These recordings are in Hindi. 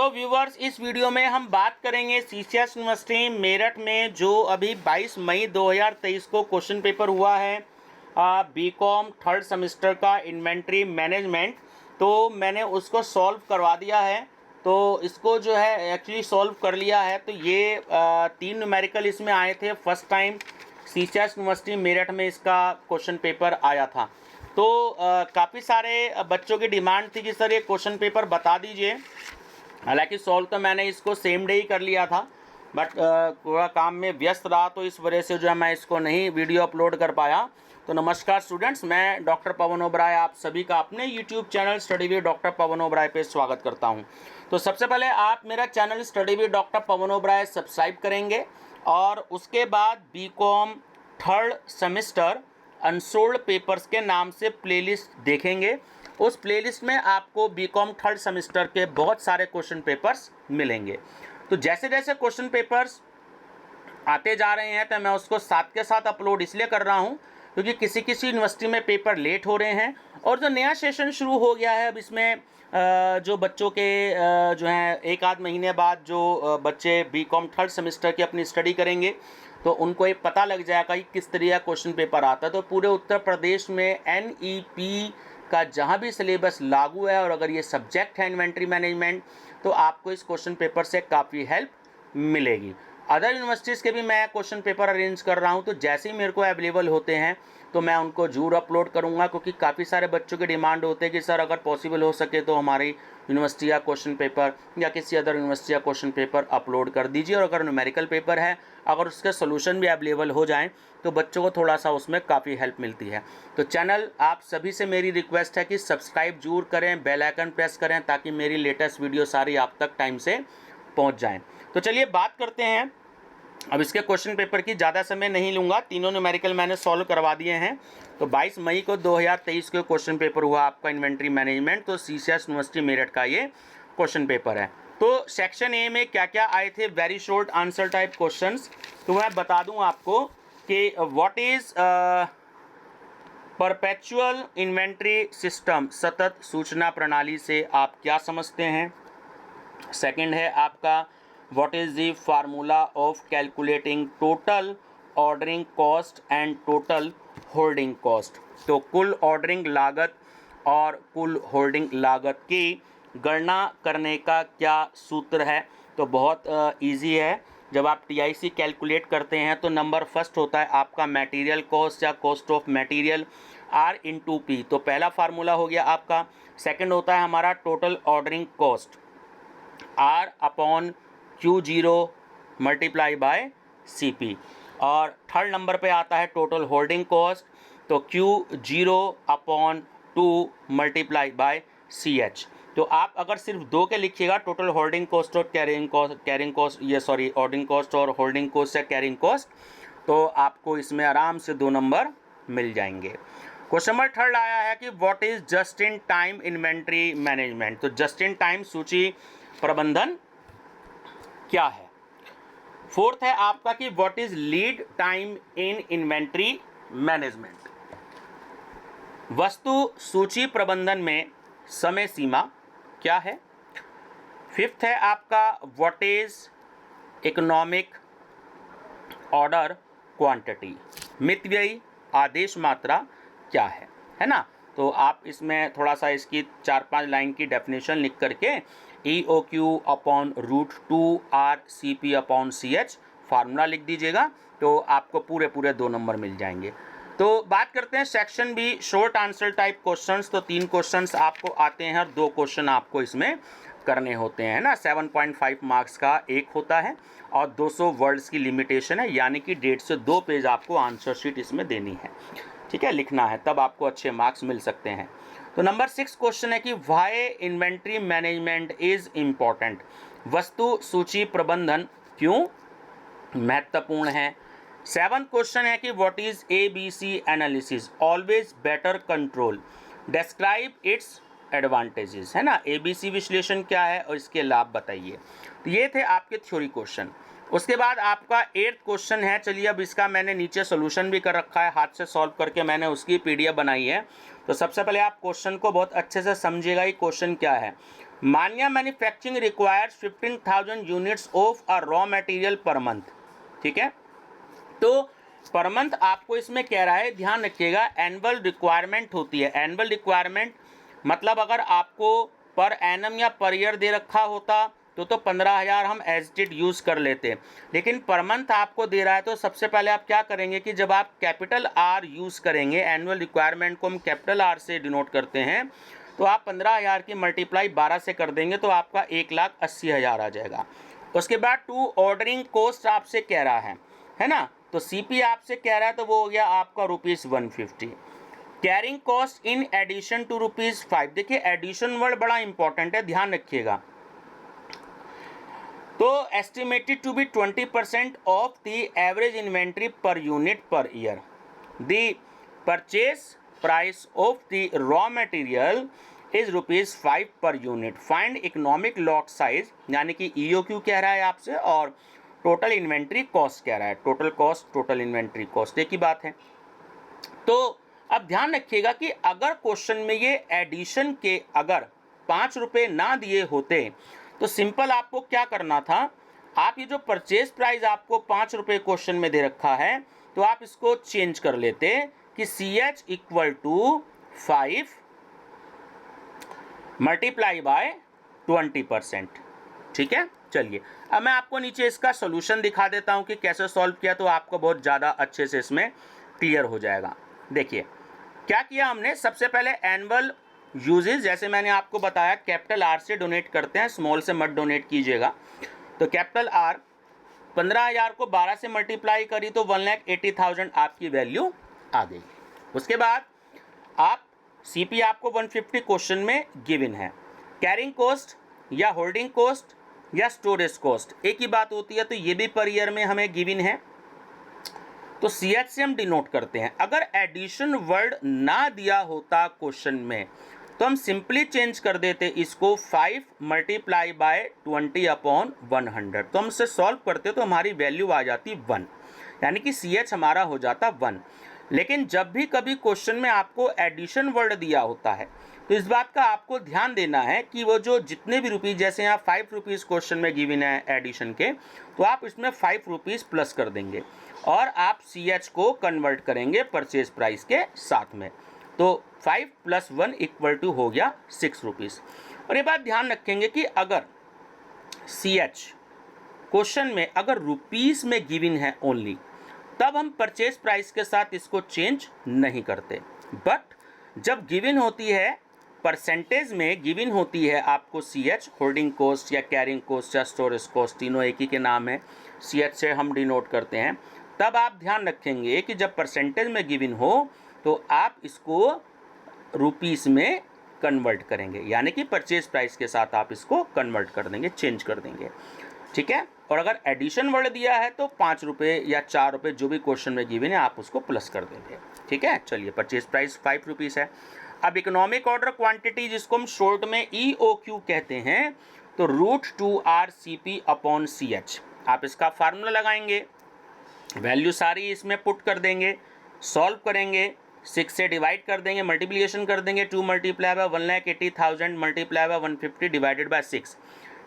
तो व्यूवर्स, इस वीडियो में हम बात करेंगे सीसीएस यूनिवर्सिटी मेरठ में जो अभी 22 मई 2023 को क्वेश्चन पेपर हुआ है बीकॉम थर्ड सेमेस्टर का इन्वेंट्री मैनेजमेंट। तो मैंने उसको सॉल्व करवा दिया है, तो इसको जो है एक्चुअली सॉल्व कर लिया है। तो ये 3 न्यूमेरिकल इसमें आए थे। First time CCS university Meerut में इसका क्वेश्चन पेपर आया था। तो काफ़ी सारे बच्चों की डिमांड थी कि सर ये क्वेश्चन पेपर बता दीजिए। हालांकि सॉल्व तो मैंने इसको सेम डे ही कर लिया था, बट थोड़ा काम में व्यस्त रहा, तो इस वजह से जो है मैं इसको नहीं वीडियो अपलोड कर पाया। तो नमस्कार स्टूडेंट्स, मैं डॉक्टर पवन ओबराय आप सभी का अपने YouTube channel study with doctor Pawan Oberoi पे स्वागत करता हूं। तो सबसे पहले आप मेरा channel study with doctor Pawan Oberoi subscribe करेंगे और उसके बाद BCom third semester unsolved papers के नाम से प्लेलिस्ट देखेंगे। उस प्लेलिस्ट में आपको बीकॉम थर्ड सेमेस्टर के बहुत सारे क्वेश्चन पेपर्स मिलेंगे। तो जैसे जैसे क्वेश्चन पेपर्स आते जा रहे हैं तो मैं उसको साथ के साथ अपलोड इसलिए कर रहा हूं क्योंकि किसी किसी यूनिवर्सिटी में पेपर लेट हो रहे हैं और जो नया सेशन शुरू हो गया है अब इसमें जो बच्चों के जो हैं एक आध महीने बाद जो बच्चे बीकॉम थर्ड सेमेस्टर की अपनी स्टडी करेंगे तो उनको ये पता लग जाएगा कि किस तरह का क्वेश्चन पेपर आता है। तो पूरे उत्तर प्रदेश में एनईपी का जहाँ भी सिलेबस लागू है और अगर ये सब्जेक्ट है इन्वेंट्री मैनेजमेंट, तो आपको इस क्वेश्चन पेपर से काफ़ी हेल्प मिलेगी। अदर यूनिवर्सिटीज़ के भी मैं क्वेश्चन पेपर अरेंज कर रहा हूँ, तो जैसे ही मेरे को अवेलेबल होते हैं तो मैं उनको जरूर अपलोड करूँगा, क्योंकि काफ़ी सारे बच्चों की डिमांड होते हैं कि सर अगर पॉसिबल हो सके तो हमारी यूनिवर्सिटी का क्वेश्चन पेपर या किसी अदर यूनिवर्सिटी का क्वेश्चन पेपर अपलोड कर दीजिए। और अगर न्यूमेरिकल पेपर है, अगर उसके सोल्यूशन भी अवेलेबल हो जाएं तो बच्चों को थोड़ा सा उसमें काफ़ी हेल्प मिलती है। तो चैनल आप सभी से मेरी रिक्वेस्ट है कि सब्सक्राइब जरूर करें, बेल आइकन प्रेस करें ताकि मेरी लेटेस्ट वीडियो सारी आप तक टाइम से पहुंच जाएं। तो चलिए बात करते हैं अब इसके क्वेश्चन पेपर की। ज़्यादा समय नहीं लूँगा, तीनों न्यूमेरिकल मैंने सॉल्व करवा दिए हैं। तो 22 मई को 2023 को क्वेश्चन पेपर हुआ आपका इन्वेंट्री मैनेजमेंट। तो सीसीएस यूनिवर्सिटी मेरठ का ये क्वेश्चन पेपर है। तो सेक्शन ए में क्या क्या आए थे very short answer type questions, तो मैं बता दूं आपको कि what is perpetual inventory system, सतत सूचना प्रणाली से आप क्या समझते हैं। सेकंड है आपका what is the formula of calculating total ordering cost and total holding cost. तो कुल ऑर्डरिंग लागत और कुल होल्डिंग लागत की गणना करने का क्या सूत्र है। तो बहुत इजी है। जब आप टीआईसी कैलकुलेट करते हैं तो नंबर फर्स्ट होता है आपका मटेरियल कॉस्ट या cost of material R into P. तो पहला फार्मूला हो गया आपका। सेकंड होता है हमारा total ordering cost R upon Q0 multiply by CP। और थर्ड नंबर पे आता है टोटल होल्डिंग कॉस्ट, तो Q0 upon 2 multiply by CH। तो आप अगर सिर्फ दो के लिखिएगा टोटल होल्डिंग कॉस्ट और कैरिंग कॉस्ट ऑर्डरिंग कॉस्ट और होल्डिंग कॉस्ट या कैरिंग कॉस्ट, तो आपको इसमें आराम से 2 नंबर मिल जाएंगे। क्वेश्चन नंबर थर्ड आया है कि what is just in time inventory management. तो जस्ट इन टाइम सूची प्रबंधन क्या है। फोर्थ है आपका कि what is lead time in inventory management, वस्तु सूची प्रबंधन में समय सीमा क्या है। फिफ्थ है आपका what is economic order quantity, मितव्ययी आदेश मात्रा क्या है ना। तो आप इसमें थोड़ा सा इसकी 4-5 लाइन की डेफिनेशन लिख करके EOQ upon √2 RCP upon CH formula लिख दीजिएगा, तो आपको पूरे 2 नंबर मिल जाएंगे। तो बात करते हैं section B short answer type questions. तो 3 क्वेश्चंस आपको आते हैं और 2 क्वेश्चन आपको इसमें करने होते हैं ना। 7.5 मार्क्स का एक होता है और 200 वर्ड्स की लिमिटेशन है, यानी कि 1.5 से 2 पेज आपको आंसर शीट इसमें देनी है, ठीक है, लिखना है, तब आपको अच्छे मार्क्स मिल सकते हैं। तो नंबर 6 क्वेश्चन है कि why inventory management is important, वस्तु सूची प्रबंधन क्यों महत्वपूर्ण है। 7 क्वेश्चन है कि what is ABC analysis, always better control, describe its advantages, है ना। ABC विश्लेषण क्या है और इसके लाभ बताइए। तो ये थे आपके थ्योरी क्वेश्चन। उसके बाद आपका 8th क्वेश्चन है, चलिए अब इसका मैंने नीचे सोल्यूशन भी कर रखा है, हाथ से सॉल्व करके मैंने उसकी PDF बनाई है। तो सबसे पहले आप क्वेश्चन को बहुत अच्छे से समझिएगा ये क्वेश्चन क्या है। Manya manufacturing requires 15,000 units of a raw material per month. ठीक है, तो पर मंथ आपको इसमें कह रहा है, ध्यान रखिएगा, एनुअल रिक्वायरमेंट होती है। एनुअल रिक्वायरमेंट मतलब अगर आपको पर एनम या पर ईयर दे रखा होता तो 15,000 हम एज इट यूज़ कर लेते, लेकिन पर मंथ आपको दे रहा है। तो सबसे पहले आप क्या करेंगे कि जब आप कैपिटल आर यूज़ करेंगे, एनुअल रिक्वायरमेंट को हम कैपिटल आर से डिनोट करते हैं, तो आप 15,000 की मल्टीप्लाई 12 से कर देंगे तो आपका 1,80,000 आ जाएगा। उसके बाद टू ऑर्डरिंग कॉस्ट आपसे कह रहा है ना, तो सीपी आपसे कह रहा है तो वो हो गया आपका ₹150। Carrying cost in addition to ₹5। देखिए एडिशन वर्ड बड़ा इंपॉर्टेंट है, ध्यान रखिएगा। तो estimated to be 20% of the average inventory per unit per year. The purchase price of the raw material is ₹5 per unit. Find economic lot size, यानी कि EOQ कह रहा है आपसे, और टोटल इन्वेंट्री कॉस्ट कह रहा है। Total cost, total inventory cost एक ही बात है। तो अब ध्यान रखिएगा कि अगर क्वेश्चन में ये एडिशन के अगर ₹5 ना दिए होते तो सिंपल आपको क्या करना था, आप ये जो परचेज प्राइस आपको ₹5 क्वेश्चन में दे रखा है, तो आप इसको चेंज कर लेते कि CH = 5 मल्टीप्लाई बाय 20%। ठीक है, चलिए अब मैं आपको नीचे इसका सोल्यूशन दिखा देता हूं कि कैसे सॉल्व किया, तो आपको बहुत ज़्यादा अच्छे से इसमें क्लियर हो जाएगा। देखिए क्या किया हमने, सबसे पहले एनुअल यूजेज, जैसे मैंने आपको बताया कैपिटल आर से डोनेट करते हैं, स्मॉल से मत डोनेट कीजिएगा। तो कैपिटल आर 15,000 को 12 से मल्टीप्लाई करी तो 1,80,000 आपकी वैल्यू आ गई। उसके बाद आप सीपी आपको 150 क्वेश्चन में गिवन है। कैरिंग कॉस्ट या होल्डिंग कॉस्ट या स्टोरेज कॉस्ट एक ही बात होती है, तो ये भी पर ईयर में हमें गिवन है, तो CH से हम डिनोट करते हैं। अगर एडिशन वर्ड ना दिया होता क्वेश्चन में तो हम सिंपली चेंज कर देते इसको 5 मल्टीप्लाई बाय 20/100। तो हम इसे सॉल्व करते तो हमारी वैल्यू आ जाती 1, यानी कि CH हमारा हो जाता 1। लेकिन जब भी कभी क्वेश्चन में आपको एडिशन वर्ड दिया होता है तो इस बात का आपको ध्यान देना है कि वो जो जितने भी रुपीज़, जैसे यहाँ ₹5 क्वेश्चन में गिवन है एडिशन के, तो आप इसमें ₹5 प्लस कर देंगे और आप CH को कन्वर्ट करेंगे परचेज प्राइस के साथ में। तो 5 + 1 = हो गया ₹6। और ये बात ध्यान रखेंगे कि अगर CH क्वेश्चन में अगर रुपीस में गिवन है ओनली, तब हम परचेज प्राइस के साथ इसको चेंज नहीं करते। बट जब गिवन होती है परसेंटेज में, गिवन होती है आपको CH, होल्डिंग कॉस्ट या कैरिंग कॉस्ट या स्टोरेज कॉस्ट, तीनों एक ही के नाम है, CH से हम डिनोट करते हैं, तब आप ध्यान रखेंगे कि जब परसेंटेज में गिवन हो तो आप इसको रुपीस में कन्वर्ट करेंगे, यानी कि परचेज प्राइस के साथ आप इसको कन्वर्ट कर देंगे, चेंज कर देंगे। ठीक है, और अगर एडिशन वर्ड दिया है तो ₹5 या ₹4 जो भी क्वेश्चन में गिवन है आप उसको प्लस कर देंगे। ठीक है, चलिए परचेज प्राइस ₹5 है। अब इकोनॉमिक ऑर्डर क्वांटिटी, जिसको हम शॉर्ट में EOQ कहते हैं, तो √2RCP/CH आप इसका फार्मूला लगाएंगे, वैल्यू सारी इसमें पुट कर देंगे, सॉल्व करेंगे, 6 से डिवाइड कर देंगे, मल्टीप्लिकेशन कर देंगे, 2 multiply by 1,80,000 multiply by 150 divided by 6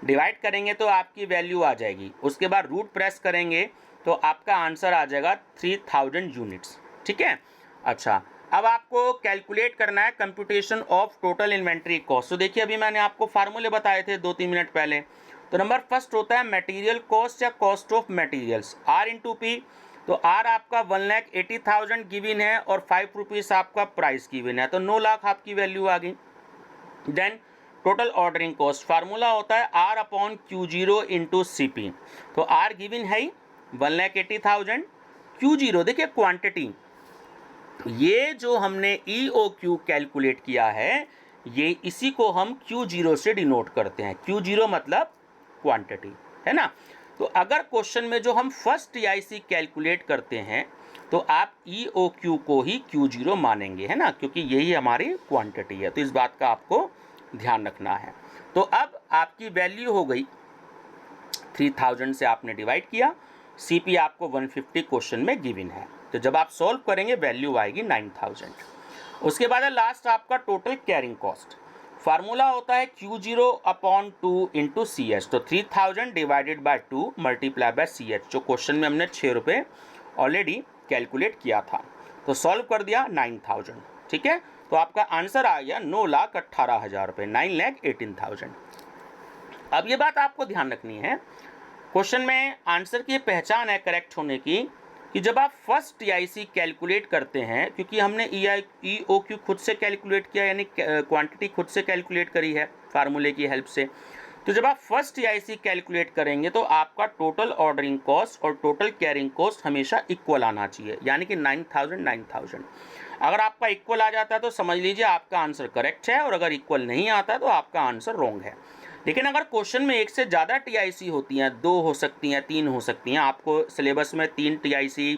divide करेंगे तो आपकी वैल्यू आ जाएगी। उसके बाद रूट प्रेस करेंगे तो आपका आंसर आ जाएगा 3,000 यूनिट्स। ठीक है, अच्छा अब आपको कैलकुलेट करना है computation of total inventory cost. तो देखिए अभी मैंने आपको फार्मूले बताए थे 2-3 मिनट पहले। तो नंबर फर्स्ट होता है मटेरियल कॉस्ट या कॉस्ट ऑफ मटेरियल्स, R/P। तो R आपका 1,80,000 गिवन है और ₹5 आपका प्राइस गिवन है, तो 9 लाख आपकी वैल्यू आ गई। Then total ordering cost, formula होता है R/Q0 × CP। तो R गिवन है 1,80,000, Q0 देखिए क्वांटिटी, ये जो हमने EOQ कैलकुलेट किया है, ये इसी को हम Q0 से डिनोट करते हैं। Q0 मतलब क्वांटिटी, है ना। तो अगर क्वेश्चन में जो हम फर्स्ट TIC कैलकुलेट करते हैं तो आप EOQ को ही Q0 मानेंगे, है ना, क्योंकि यही हमारी क्वांटिटी है। तो इस बात का आपको ध्यान रखना है। तो अब आपकी वैल्यू हो गई 3,000 से आपने डिवाइड किया, CP आपको 150 क्वेश्चन में गिवन है, तो जब आप सॉल्व करेंगे वैल्यू आएगी 9,000। उसके बाद है लास्ट आपका टोटल कैरिंग कॉस्ट। फार्मूला होता है Q0/2 इंटू CS। तो 3000 divided by 2 multiply by CS, जो क्वेश्चन में हमने 6 रुपये ऑलरेडी कैलकुलेट किया था। तो सॉल्व कर दिया 9000, ठीक है। तो आपका आंसर आ गया 9,18,000 रुपये, 9,18,000। अब ये बात आपको ध्यान रखनी है, क्वेश्चन में आंसर की पहचान है करेक्ट होने की, कि जब आप फर्स्ट टीआईसी कैलकुलेट करते हैं, क्योंकि हमने EOQ खुद से कैलकुलेट किया, यानी क्वांटिटी खुद से कैलकुलेट करी है फार्मूले की हेल्प से। तो जब आप फर्स्ट टीआईसी कैलकुलेट करेंगे तो आपका टोटल ऑर्डरिंग कॉस्ट और टोटल कैरिंग कॉस्ट हमेशा इक्वल आना चाहिए, यानी कि 9,000। अगर आपका इक्वल आ जाता है तो समझ लीजिए आपका आंसर करेक्ट है, और अगर इक्वल नहीं आता तो आपका आंसर रॉन्ग है। लेकिन अगर क्वेश्चन में एक से ज़्यादा टीआईसी होती हैं, 2 हो सकती हैं, 3 हो सकती हैं, आपको सिलेबस में 3 टीआईसी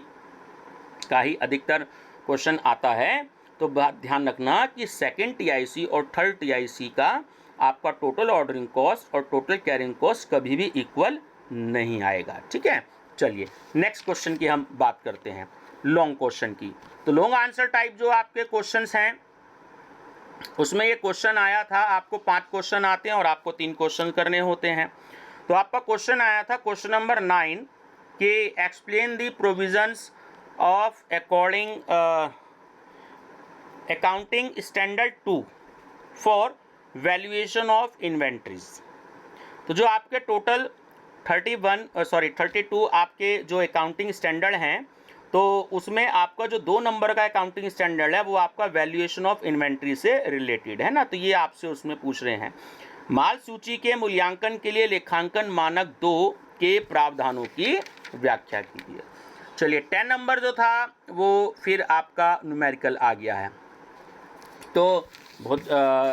का ही अधिकतर क्वेश्चन आता है, तो बात ध्यान रखना कि सेकंड टीआईसी और थर्ड टीआईसी का आपका टोटल ऑर्डरिंग कॉस्ट और टोटल कैरिंग कॉस्ट कभी भी इक्वल नहीं आएगा, ठीक है। चलिए नेक्स्ट क्वेश्चन की हम बात करते हैं, लॉन्ग क्वेश्चन की। तो लॉन्ग आंसर टाइप जो आपके क्वेश्चंस हैं, उसमें ये क्वेश्चन आया था, आपको 5 क्वेश्चन आते हैं और आपको 3 क्वेश्चन करने होते हैं। तो आपका क्वेश्चन आया था क्वेश्चन नंबर 9 के explain the provisions of accounting standard 2 for valuation of inventories. तो जो आपके टोटल 32 आपके जो अकाउंटिंग स्टैंडर्ड हैं, तो उसमें आपका जो 2 नंबर का अकाउंटिंग स्टैंडर्ड है वो आपका वैल्यूएशन ऑफ इन्वेंट्री से रिलेटेड है ना। तो ये आपसे उसमें पूछ रहे हैं, माल सूची के मूल्यांकन के लिए लेखांकन मानक 2 के प्रावधानों की व्याख्या कीजिए। चलिए 10 नंबर जो था वो फिर आपका न्यूमेरिकल आ गया है। तो बहुत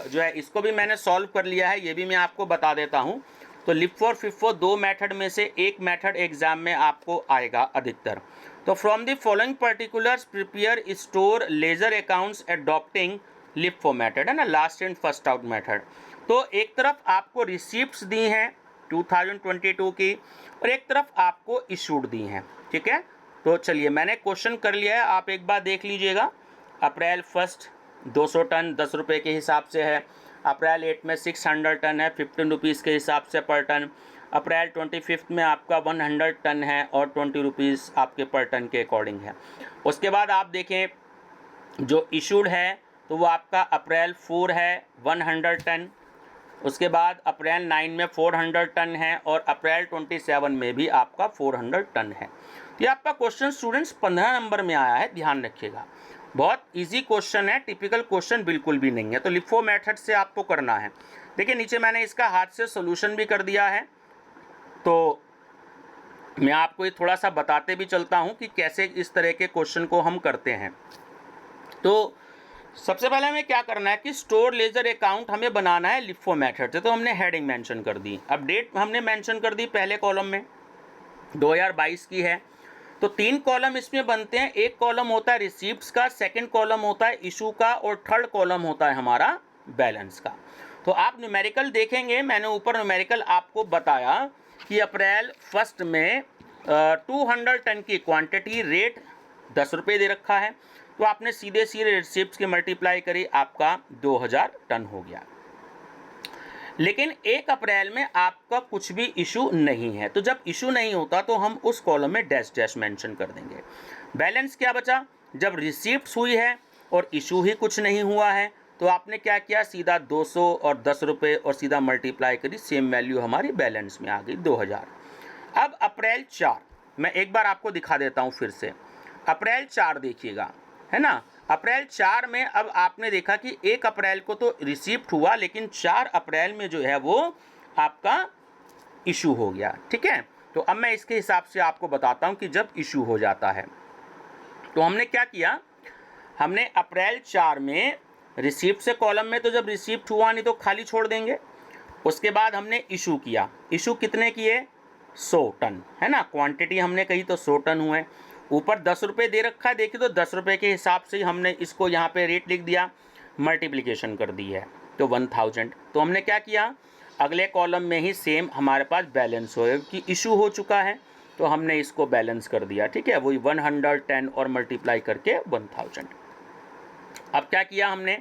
जो है इसको भी मैंने सॉल्व कर लिया है, ये भी मैं आपको बता देता हूँ। तो लिफो फिफो 2 मेथड में से एक मेथड एग्जाम में आपको आएगा अधिकतर। तो from the following particulars prepare store ledger accounts adopting LIFO method, है ना, last in first out method. तो एक तरफ आपको रिसीप्ट्स दी हैं 2022 की, और एक तरफ आपको इशूड दी हैं, ठीक है। तो चलिए मैंने क्वेश्चन कर लिया है, आप एक बार देख लीजिएगा। अप्रैल 1 200 टन 10 रुपये के हिसाब से है। अप्रैल 8 में 600 टन है 15 रुपीज़ के हिसाब से पर टन। अप्रैल 25 में आपका 100 टन है और 20 रुपीज़ आपके पर टन के अकॉर्डिंग है। उसके बाद आप देखें जो इशूड है तो वो आपका अप्रैल 4 है 100 टन। उसके बाद अप्रैल 9 में 400 टन है और अप्रैल 27 में भी आपका 400 टन है। तो ये आपका क्वेश्चन स्टूडेंट्स 15 नंबर में आया है, ध्यान रखिएगा। बहुत इजी क्वेश्चन है, टिपिकल क्वेश्चन बिल्कुल भी नहीं है। तो लिफो मेथड से आपको करना है। देखिए नीचे मैंने इसका हाथ से सोल्यूशन भी कर दिया है, तो मैं आपको ये थोड़ा सा बताते भी चलता हूँ कि कैसे इस तरह के क्वेश्चन को हम करते हैं। तो सबसे पहले हमें क्या करना है कि स्टोर लेजर अकाउंट हमें बनाना है लिफो मेथड से। तो हमने हेडिंग मेंशन कर दी, अब डेट हमने मेंशन कर दी पहले कॉलम में 2022 की है। तो 3 कॉलम इसमें बनते हैं, एक कॉलम होता है रिसीप्ट्स का, सेकंड कॉलम होता है इशू का, और थर्ड कॉलम होता है हमारा बैलेंस का। तो आप न्यूमेरिकल देखेंगे, मैंने ऊपर न्यूमेरिकल आपको बताया कि अप्रैल 1 में 200 टन की क्वांटिटी, रेट 10 रुपये दे रखा है। तो आपने सीधे रिसिप्ट्स की मल्टीप्लाई करी, आपका 2000 टन हो गया। लेकिन 1 अप्रैल में आपका कुछ भी इशू नहीं है, तो जब इशू नहीं होता तो हम उस कॉलम में डैश डैश मेंशन कर देंगे। बैलेंस क्या बचा, जब रिसीप्ट्स हुई है और इशू ही कुछ नहीं हुआ है, तो आपने क्या किया, सीधा 200 और 10 रुपये और सीधा मल्टीप्लाई करी, सेम वैल्यू हमारी बैलेंस में आ गई 2000। अब अप्रैल 4 मैं एक बार आपको दिखा देता हूँ फिर से। अप्रैल 4 देखिएगा, है ना। अप्रैल 4 में अब आपने देखा कि 1 अप्रैल को तो रिसीप्ट हुआ, लेकिन 4 अप्रैल में जो है वो आपका इशू हो गया, ठीक है। तो अब मैं इसके हिसाब से आपको बताता हूं कि जब इशू हो जाता है तो हमने क्या किया, हमने अप्रैल 4 में रिसीप्ट से कॉलम में, तो जब रिसीप्ट हुआ नहीं तो खाली छोड़ देंगे। उसके बाद हमने इशू किया, इशू कितने किए, 100 टन, है ना, क्वांटिटी हमने कही तो 100 टन हुए। ऊपर 10 रुपये दे रखा है, देखिए तो 10 रुपये के हिसाब से हमने इसको यहाँ पे रेट लिख दिया, मल्टीप्लिकेशन कर दी है तो 1000। तो हमने क्या किया, अगले कॉलम में ही सेम हमारे पास बैलेंस हो कि इशू हो चुका है, तो हमने इसको बैलेंस कर दिया, ठीक है, वही 110 और मल्टीप्लाई करके 1000। अब क्या किया हमने,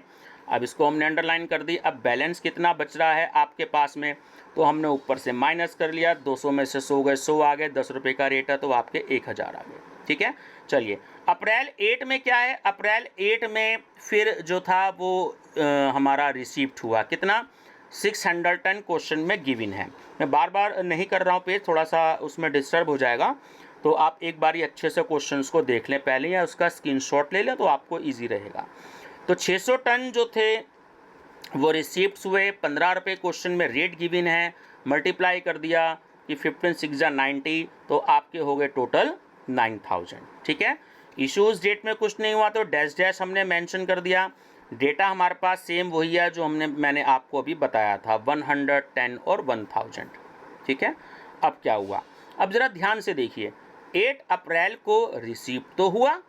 अब इसको हमने अंडरलाइन कर दी। अब बैलेंस कितना बच रहा है आपके पास में, तो हमने ऊपर से माइनस कर लिया, 200 में से 100 गए, 100 आ गए, 10 रुपये का रेट है तो आपके 1000 आ गए। ठीक है, चलिए अप्रैल 8 में क्या है, अप्रैल 8 में फिर जो था वो हमारा रिसीप्ट हुआ कितना, 600 टन क्वेश्चन में गिवन है। मैं बार बार नहीं कर रहा हूँ पेज, थोड़ा सा उसमें डिस्टर्ब हो जाएगा, तो आप एक बार ही अच्छे से क्वेश्चंस को देख लें पहले या उसका स्क्रीनशॉट ले लें तो आपको इजी रहेगा। तो 600 टन जो थे वो रिसीप्ट्स हुए, 15 रुपये क्वेश्चन में रेट गिवन है, मल्टीप्लाई कर दिया कि 15 6 जा 90, तो आपके हो गए टोटल 9000। ठीक है, इशूज़ डेट में कुछ नहीं हुआ तो डैश डैश हमने मेंशन कर दिया। डेटा हमारे पास सेम वही है जो मैंने आपको अभी बताया था, 110 और 1000। ठीक है, अब क्या हुआ, अब ज़रा ध्यान से देखिए, 8 अप्रैल को रिसीप्ट तो हुआ,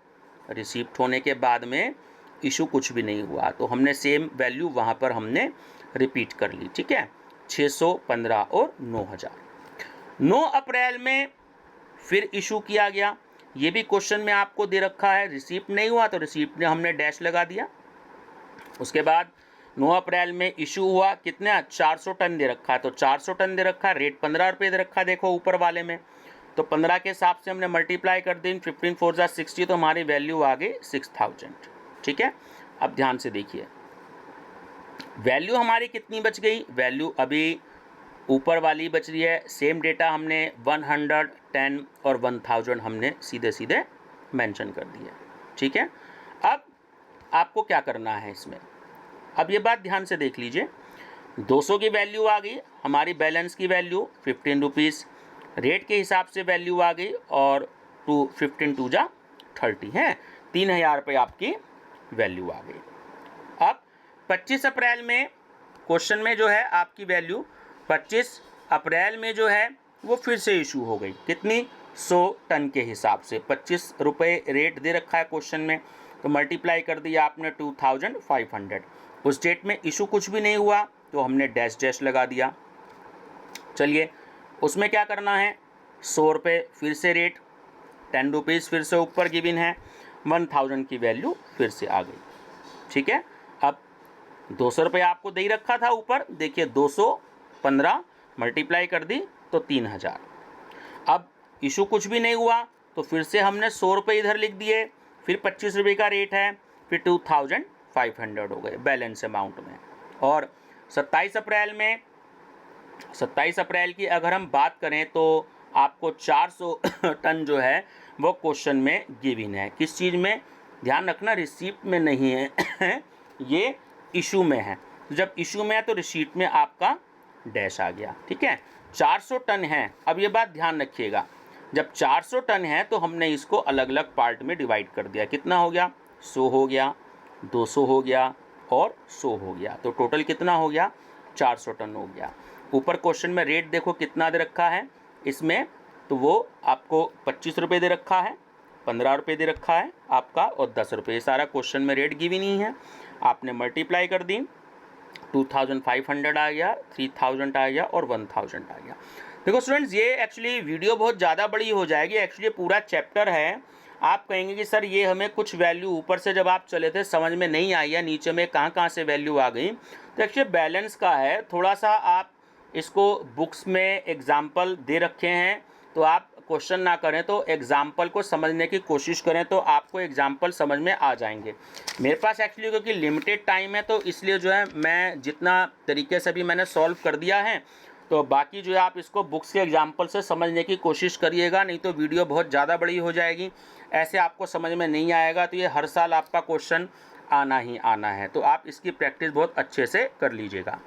रिसीप्ट होने के बाद में इशू कुछ भी नहीं हुआ, तो हमने सेम वैल्यू वहाँ पर हमने रिपीट कर ली। ठीक है, 615 और 9000। 9 अप्रैल में फिर इशू किया गया, ये भी क्वेश्चन में आपको दे रखा है, रिसीप्ट नहीं हुआ तो रिसीप्ट में हमने डैश लगा दिया। उसके बाद 9 अप्रैल में इशू हुआ, कितना, 400 टन दे रखा है, तो 400 टन दे रखा है, रेट 15 रुपये दे रखा है, देखो ऊपर वाले में, तो 15 के हिसाब से हमने मल्टीप्लाई कर दी, 15 4 जा 60, तो हमारी वैल्यू आ गई 6000। ठीक है, अब ध्यान से देखिए वैल्यू हमारी कितनी बच गई, वैल्यू अभी ऊपर वाली बच रही है, सेम डेटा हमने 110 और 1000 हमने सीधे सीधे मेंशन कर दिया। ठीक है, अब आपको क्या करना है इसमें, अब ये बात ध्यान से देख लीजिए, 200 की वैल्यू आ गई, हमारी बैलेंस की वैल्यू 15 रुपीज़, रेट के हिसाब से वैल्यू आ गई, और 15 2 जा 30 है, 3000 रुपये आपकी वैल्यू आ गई। अब 25 अप्रैल में क्वेश्चन में जो है आपकी वैल्यू 25 अप्रैल में जो है वो फिर से इशू हो गई, कितनी, 100 टन के हिसाब से, 25 रुपये रेट दे रखा है क्वेश्चन में, तो मल्टीप्लाई कर दिया आपने 2500। उस डेट में इशू कुछ भी नहीं हुआ तो हमने डैश डैश लगा दिया। चलिए उसमें क्या करना है, 100 रुपये फिर से रेट, 10 रुपीज़ फिर से ऊपर गिवन है, 1000 की वैल्यू फिर से आ गई। ठीक है, अब 200 रुपये आपको दे रखा था ऊपर, देखिए 215 मल्टीप्लाई कर दी तो 3000। अब इशू कुछ भी नहीं हुआ तो फिर से हमने 100 रुपये इधर लिख दिए, फिर 25 रुपये का रेट है, फिर 2500 हो गए बैलेंस अमाउंट में। और 27 अप्रैल में, 27 अप्रैल की अगर हम बात करें तो आपको 400 टन जो है वो क्वेश्चन में गिवन है, किस चीज़ में, ध्यान रखना रिसीप्ट में नहीं है ये इशू में है, जब इशू में है तो रिसीप्ट में आपका डैश आ गया। ठीक है, 400 टन है, अब ये बात ध्यान रखिएगा, जब 400 टन है तो हमने इसको अलग अलग पार्ट में डिवाइड कर दिया, कितना हो गया, 100 हो गया, 200 हो गया और 100 हो गया, तो टोटल कितना हो गया, 400 टन हो गया। ऊपर क्वेश्चन में रेट देखो कितना दे रखा है इसमें, तो वो आपको 25 रुपये दे रखा है, 15 रुपये दे रखा है आपका, और 10 रुपये, सारा क्वेश्चन में रेट गिवन ही है, आपने मल्टीप्लाई कर दी, 2500 आ गया, 3000 आ गया और 1000 आ गया। देखो स्टूडेंट्स, ये एक्चुअली वीडियो बहुत ज़्यादा बड़ी हो जाएगी, एक्चुअली पूरा चैप्टर है, आप कहेंगे कि सर ये हमें कुछ वैल्यू ऊपर से जब आप चले थे समझ में नहीं आई है, नीचे में कहाँ से वैल्यू आ गई, तो एक्चुअली बैलेंस का है, थोड़ा सा आप इसको बुक्स में एग्जाम्पल दे रखे हैं, तो आप क्वेश्चन ना करें तो एग्जाम्पल को समझने की कोशिश करें तो आपको एग्जाम्पल समझ में आ जाएंगे। मेरे पास एक्चुअली क्योंकि लिमिटेड टाइम है तो इसलिए जो है मैं जितना तरीके से भी मैंने सॉल्व कर दिया है, तो बाकी जो है आप इसको बुक्स के एग्जाम्पल से समझने की कोशिश करिएगा, नहीं तो वीडियो बहुत ज़्यादा बड़ी हो जाएगी, ऐसे आपको समझ में नहीं आएगा, तो ये हर साल आपका क्वेश्चन आना ही आना है, तो आप इसकी प्रैक्टिस बहुत अच्छे से कर लीजिएगा।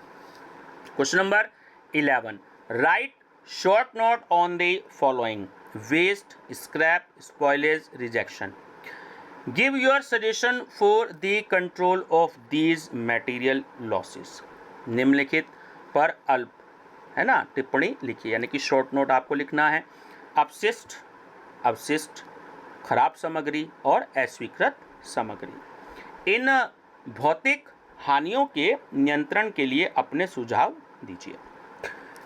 Question number 11, write short note on the following, waste, scrap, spoilage, rejection, give your suggestion for the control of these material losses. निम्नलिखित पर अल्प है ना टिप्पणी लिखिए, यानी कि शॉर्ट नोट आपको लिखना है, अपशिष्ट, अवशिष्ट, खराब सामग्री और अस्वीकृत सामग्री। इन भौतिक हानियों के नियंत्रण के लिए अपने सुझाव दीजिए।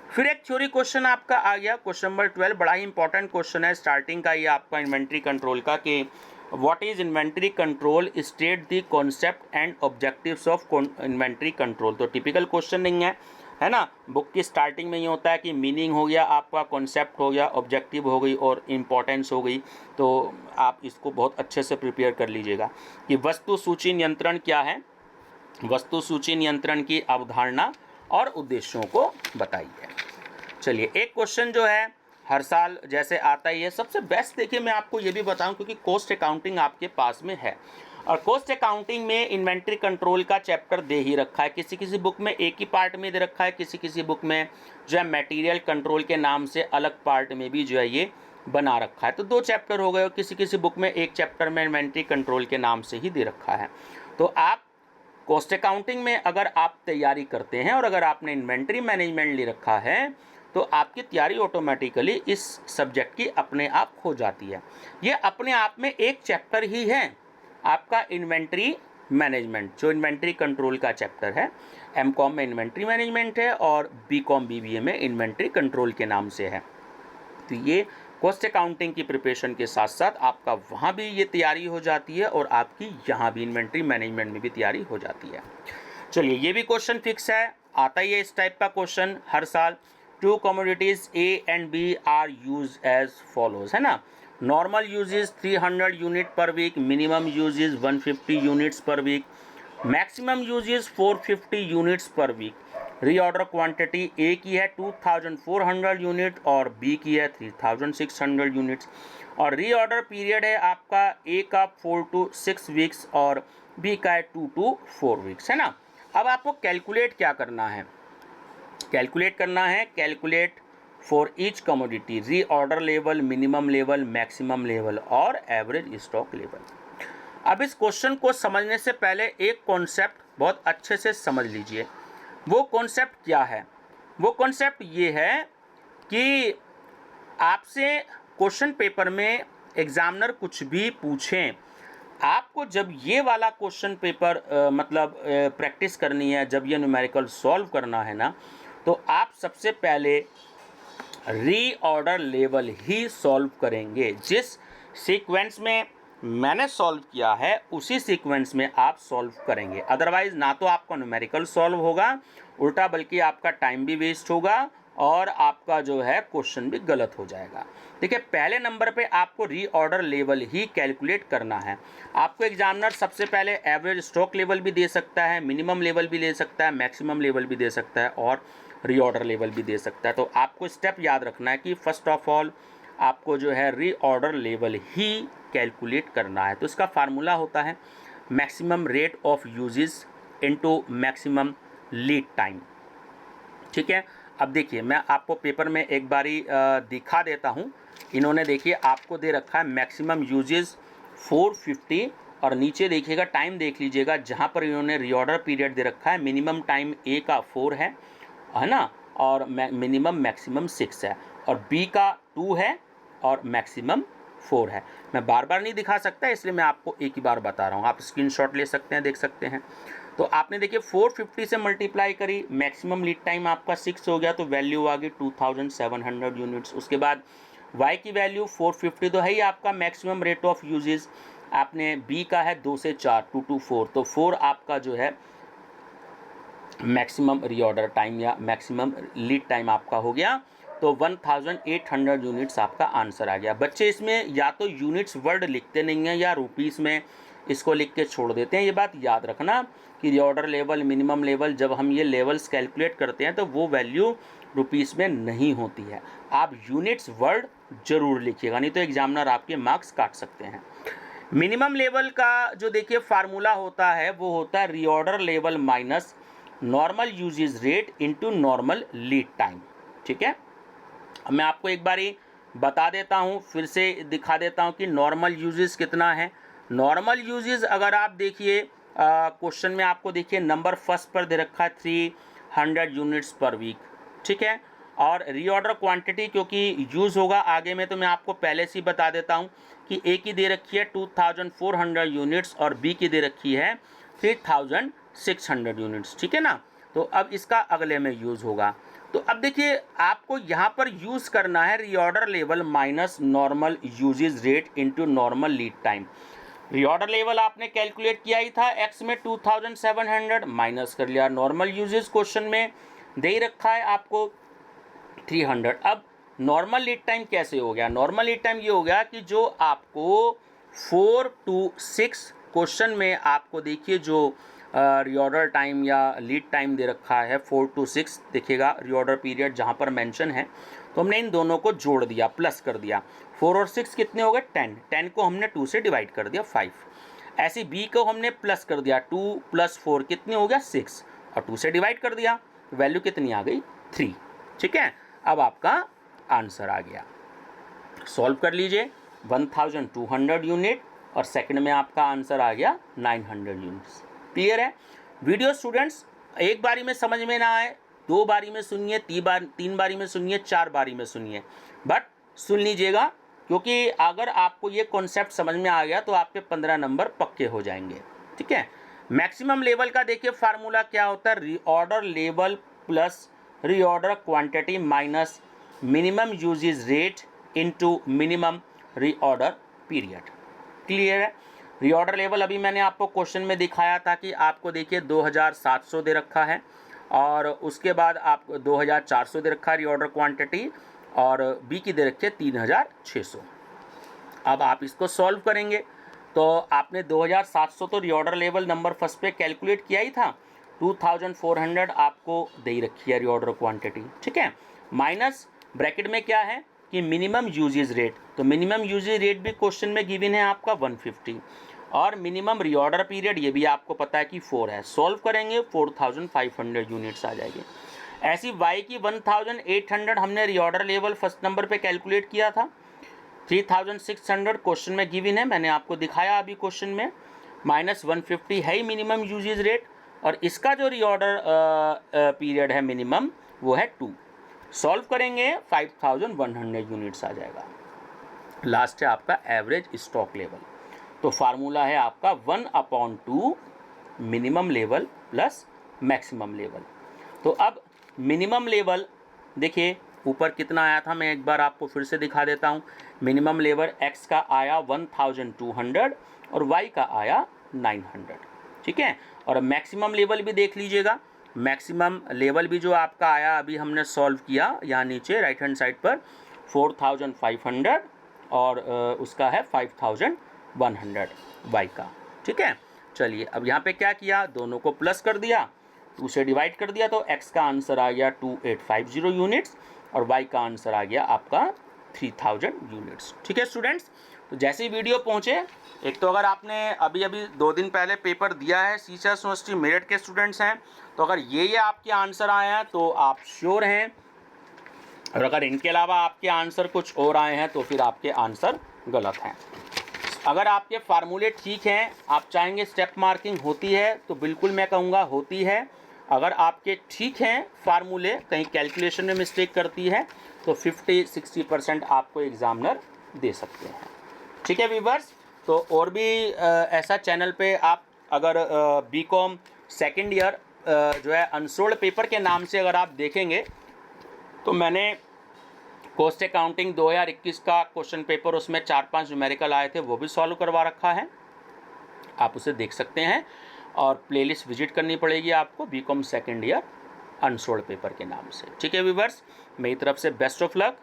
फिर एक थ्योरी क्वेश्चन आपका आ गया, क्वेश्चन नंबर 12, बड़ा ही इंपॉर्टेंट क्वेश्चन है, स्टार्टिंग का ये आपका इन्वेंट्री कंट्रोल का, कि what is inventory control, state the concept and objectives of inventory control. तो टिपिकल क्वेश्चन नहीं है ना। बुक की स्टार्टिंग में ये होता है कि मीनिंग हो गया आपका, कॉन्सेप्ट हो गया, ऑब्जेक्टिव हो गई और इम्पोर्टेंस हो गई। तो आप इसको बहुत अच्छे से प्रिपेयर कर लीजिएगा कि वस्तु सूची नियंत्रण क्या है, वस्तु सूची नियंत्रण की अवधारणा और उद्देश्यों को बताइए। चलिए एक क्वेश्चन जो है हर साल जैसे आता ही है, सबसे बेस्ट देखिए मैं आपको ये भी बताऊं क्योंकि कॉस्ट अकाउंटिंग आपके पास में है और कॉस्ट अकाउंटिंग में इन्वेंट्री कंट्रोल का चैप्टर दे ही रखा है। किसी किसी बुक में एक ही पार्ट में दे रखा है, किसी किसी बुक में जो है मटेरियल कंट्रोल के नाम से अलग पार्ट में भी जो है ये बना रखा है। तो 2 चैप्टर हो गए और किसी किसी बुक में एक चैप्टर में इन्वेंट्री कंट्रोल के नाम से ही दे रखा है। तो आप कॉस्ट अकाउंटिंग में अगर आप तैयारी करते हैं और अगर आपने इन्वेंट्री मैनेजमेंट ले रखा है तो आपकी तैयारी ऑटोमेटिकली इस सब्जेक्ट की अपने आप हो जाती है। ये अपने आप में एक चैप्टर ही है आपका इन्वेंट्री मैनेजमेंट, जो इन्वेंट्री कंट्रोल का चैप्टर है। एमकॉम में इन्वेंट्री मैनेजमेंट है और बीकॉम बीबीए में इन्वेंट्री कंट्रोल के नाम से है। तो ये कॉस्ट अकाउंटिंग की प्रिपरेशन के साथ साथ आपका वहाँ भी ये तैयारी हो जाती है और आपकी यहाँ भी इन्वेंट्री मैनेजमेंट में भी तैयारी हो जाती है। चलिए ये भी क्वेश्चन फिक्स है, आता ही है इस टाइप का क्वेश्चन हर साल। 2 commodities A and B are used as follows, है ना। Normal usage 300 unit per week, minimum usage 150 units per week, maximum usage 450 units per week. Reorder quantity A की है 2400 यूनिट और बी की है 3600 यूनिट्स और रीऑर्डर पीरियड है आपका ए का 4 to 6 वीक्स और बी का है 2 to 4 वीक्स, है ना। अब आपको कैलकुलेट क्या करना है, कैलकुलेट करना है, calculate for each commodity reorder level, minimum level, maximum level और एवरेज स्टॉक लेवल। अब इस क्वेश्चन को समझने से पहले एक कॉन्सेप्ट बहुत अच्छे से समझ लीजिए। वो कॉन्सेप्ट क्या है, वो कॉन्सेप्ट ये है कि आपसे क्वेश्चन पेपर में एग्जामिनर कुछ भी पूछें, आपको जब ये वाला क्वेश्चन पेपर प्रैक्टिस करनी है, जब ये न्यूमेरिकल सॉल्व करना है ना, तो आप सबसे पहले रीऑर्डर लेवल ही सॉल्व करेंगे। जिस सीक्वेंस में मैंने सॉल्व किया है उसी सीक्वेंस में आप सॉल्व करेंगे। अदरवाइज ना तो आपका न्यूमेरिकल सॉल्व होगा, उल्टा बल्कि आपका टाइम भी वेस्ट होगा और आपका जो है क्वेश्चन भी गलत हो जाएगा। देखिए पहले नंबर पे आपको रीऑर्डर लेवल ही कैलकुलेट करना है। आपको एग्जामिनर सबसे पहले एवरेज स्टॉक लेवल भी दे सकता है, मिनिमम लेवल भी दे सकता है, मैक्सिमम लेवल भी दे सकता है और रीऑर्डर लेवल भी दे सकता है। तो आपको स्टेप याद रखना है कि फर्स्ट ऑफ ऑल आपको जो है रीऑर्डर लेवल ही कैलकुलेट करना है। तो इसका फार्मूला होता है maximum rate of uses into maximum lead time, ठीक है। अब देखिए मैं आपको पेपर में एक बारी दिखा देता हूँ। इन्होंने देखिए आपको दे रखा है मैक्सिमम यूजेस 450 और नीचे देखिएगा टाइम देख लीजिएगा, जहाँ पर इन्होंने रीऑर्डर पीरियड दे रखा है मिनिमम टाइम ए का 4 है ना, और मिनिमम मैक्सिमम 6 है और बी का 2 है और मैक्सिमम 4 है। मैं बार बार नहीं दिखा सकता इसलिए मैं आपको एक ही बार बता रहा हूँ, आप स्क्रीनशॉट ले सकते हैं, देख सकते हैं। तो आपने देखिए 450 से मल्टीप्लाई करी, मैक्सिमम लीड टाइम आपका 6 हो गया तो वैल्यू आ गई 2700 यूनिट्स। उसके बाद y की वैल्यू 450 तो है ही आपका मैक्सिमम रेट ऑफ यूजेस, आपने b का है 2 से 4 2 to 4 तो 4 आपका जो है मैक्सिमम रीऑर्डर टाइम या मैक्सिमम लीड टाइम आपका हो गया। तो 1800 यूनिट्स आपका आंसर आ गया। बच्चे इसमें या तो यूनिट्स वर्ड लिखते नहीं हैं या रुपीस में इसको लिख के छोड़ देते हैं। ये बात याद रखना कि रीऑर्डर लेवल, मिनिमम लेवल, जब हम ये लेवल्स कैलकुलेट करते हैं तो वो वैल्यू रुपीस में नहीं होती है। आप यूनिट्स वर्ड जरूर लिखिएगा, नहीं तो एग्जामिनर आपके मार्क्स काट सकते हैं। मिनिमम लेवल का जो देखिए फार्मूला होता है वो होता है reorder level minus normal usage rate into normal lead time, ठीक है। अब मैं आपको एक बारी बता देता हूँ, फिर से दिखा देता हूँ कि नॉर्मल यूजेज कितना है। नॉर्मल यूजेज अगर आप देखिए क्वेश्चन में आपको देखिए नंबर फर्स्ट पर दे रखा है 300 यूनिट्स पर वीक, ठीक है। और रीऑर्डर क्वांटिटी क्योंकि यूज़ होगा आगे में तो मैं आपको पहले से ही बता देता हूँ कि ए की दे रखी है 2400 यूनिट्स और बी की दे रखी है 3600 यूनिट्स, ठीक है ना। तो अब इसका अगले में यूज़ होगा। तो अब देखिए आपको यहाँ पर यूज़ करना है reorder level minus normal usage rate into normal lead time. Reorder level आपने कैलकुलेट किया ही था, एक्स में 2700 माइनस कर लिया, नॉर्मल यूजेस क्वेश्चन में दे ही रखा है आपको 300। अब नॉर्मल लीड टाइम कैसे हो गया? नॉर्मल लीड टाइम ये हो गया कि जो आपको 4 to 6 क्वेश्चन में आपको देखिए जो रीऑर्डर टाइम या लीड टाइम दे रखा है 4 to 6 दिखेगा रीऑर्डर पीरियड जहाँ पर मेंशन है, तो हमने इन दोनों को जोड़ दिया, प्लस कर दिया। 4 और 6 कितने हो गए? 10। 10 को हमने 2 से डिवाइड कर दिया 5। ऐसे बी को हमने प्लस कर दिया, 2 + 4 कितने हो गया? 6, और 2 से डिवाइड कर दिया, वैल्यू कितनी आ गई? 3। ठीक है, अब आपका आंसर आ गया। सॉल्व कर लीजिए, 1200 यूनिट, और सेकंड में आपका आंसर आ गया 900 यूनिट्स। क्लियर है? वीडियो स्टूडेंट्स एक बारी में समझ में ना आए, 2 बारी में सुनिए, 3 बारी में सुनिए, 4 बारी में सुनिए, बट सुन लीजिएगा, क्योंकि अगर आपको ये कॉन्सेप्ट समझ में आ गया तो आपके 15 नंबर पक्के हो जाएंगे। ठीक है, मैक्सिमम लेवल का देखिए फार्मूला क्या होता है, reorder level plus reorder quantity minus minimum usage rate into minimum reorder period. Clear है? रीऑर्डर लेवल अभी मैंने आपको क्वेश्चन में दिखाया था कि आपको देखिए 2700 दे रखा है, और उसके बाद आपको 2400 दे रखा है रीऑर्डर क्वांटिटी, और बी की दे रखी है 3600। अब आप इसको सॉल्व करेंगे तो आपने 2700 तो रीऑर्डर लेवल नंबर फर्स्ट पे कैलकुलेट किया ही था, 2400 आपको दे ही रखी है रीऑर्डर क्वांटिटी। ठीक है, माइनस ब्रैकेट में क्या है कि मिनिमम यूजेज रेट, तो मिनिमम यूजेज रेट भी क्वेश्चन में गिवन है आपका 150, और मिनिमम रीऑर्डर पीरियड ये भी आपको पता है कि 4 है। सॉल्व करेंगे 4500 यूनिट्स आ जाएगी। ऐसी y की 1800 हमने रीऑर्डर लेवल फर्स्ट नंबर पे कैलकुलेट किया था, 3600 क्वेश्चन में गिवन है, मैंने आपको दिखाया अभी क्वेश्चन में, माइनस 150 है ही मिनिमम यूजेज रेट, और इसका जो रीऑर्डर पीरियड है मिनिमम वो है 2। सॉल्व करेंगे 5100 यूनिट्स आ जाएगा। लास्ट है आपका एवरेज स्टॉक लेवल, तो फार्मूला है आपका 1/2 minimum level plus maximum level. तो अब मिनिमम लेवल देखिए ऊपर कितना आया था, मैं एक बार आपको फिर से दिखा देता हूँ। मिनिमम लेवल x का आया 1200 और y का आया 900। ठीक है, और मैक्सिमम लेवल भी देख लीजिएगा, मैक्सिमम लेवल भी जो आपका आया अभी हमने सॉल्व किया यहाँ नीचे राइट हैंड साइड पर 4500, और उसका है 5100 y का। ठीक है, चलिए अब यहाँ पे क्या किया, दोनों को प्लस कर दिया, 2 से डिवाइड कर दिया, तो x का आंसर आ गया 2850 यूनिट्स, और y का आंसर आ गया आपका 3000 यूनिट्स। ठीक है स्टूडेंट्स, तो जैसे ही वीडियो पहुँचे, एक तो अगर आपने अभी 2 दिन पहले पेपर दिया है, सीसीएस यूनिवर्सिटी मेरठ के स्टूडेंट्स हैं, तो अगर ये आपके आंसर आए हैं तो आप श्योर हैं, और अगर इनके अलावा आपके आंसर कुछ और आए हैं तो फिर आपके आंसर गलत हैं। अगर आपके फार्मूले ठीक हैं, आप चाहेंगे स्टेप मार्किंग होती है, तो बिल्कुल मैं कहूँगा होती है। अगर आपके ठीक हैं फार्मूले, कहीं कैलकुलेशन में मिस्टेक करती है, तो 50-60% आपको एग्जामिनर दे सकते हैं। ठीक है व्यूअर्स, तो और भी ऐसा चैनल पे आप अगर बीकॉम सेकेंड ईयर जो है अनसोल्ड पेपर के नाम से अगर आप देखेंगे, तो मैंने कॉस्ट अकाउंटिंग 2021 का क्वेश्चन पेपर, उसमें 4-5 न्यूमेरिकल आए थे, वो भी सॉल्व करवा रखा है, आप उसे देख सकते हैं। और प्लेलिस्ट विजिट करनी पड़ेगी आपको BCom second year unsolved paper के नाम से। ठीक है व्यूअर्स, मेरी तरफ से बेस्ट ऑफ लक,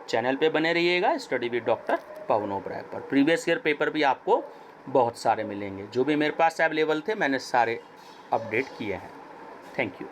चैनल पे बने रहिएगा study with doctor Pawan Oberoi पर। प्रीवियस ईयर पेपर भी आपको बहुत सारे मिलेंगे, जो भी मेरे पास अवेलेबल थे मैंने सारे अपडेट किए हैं। Thank you.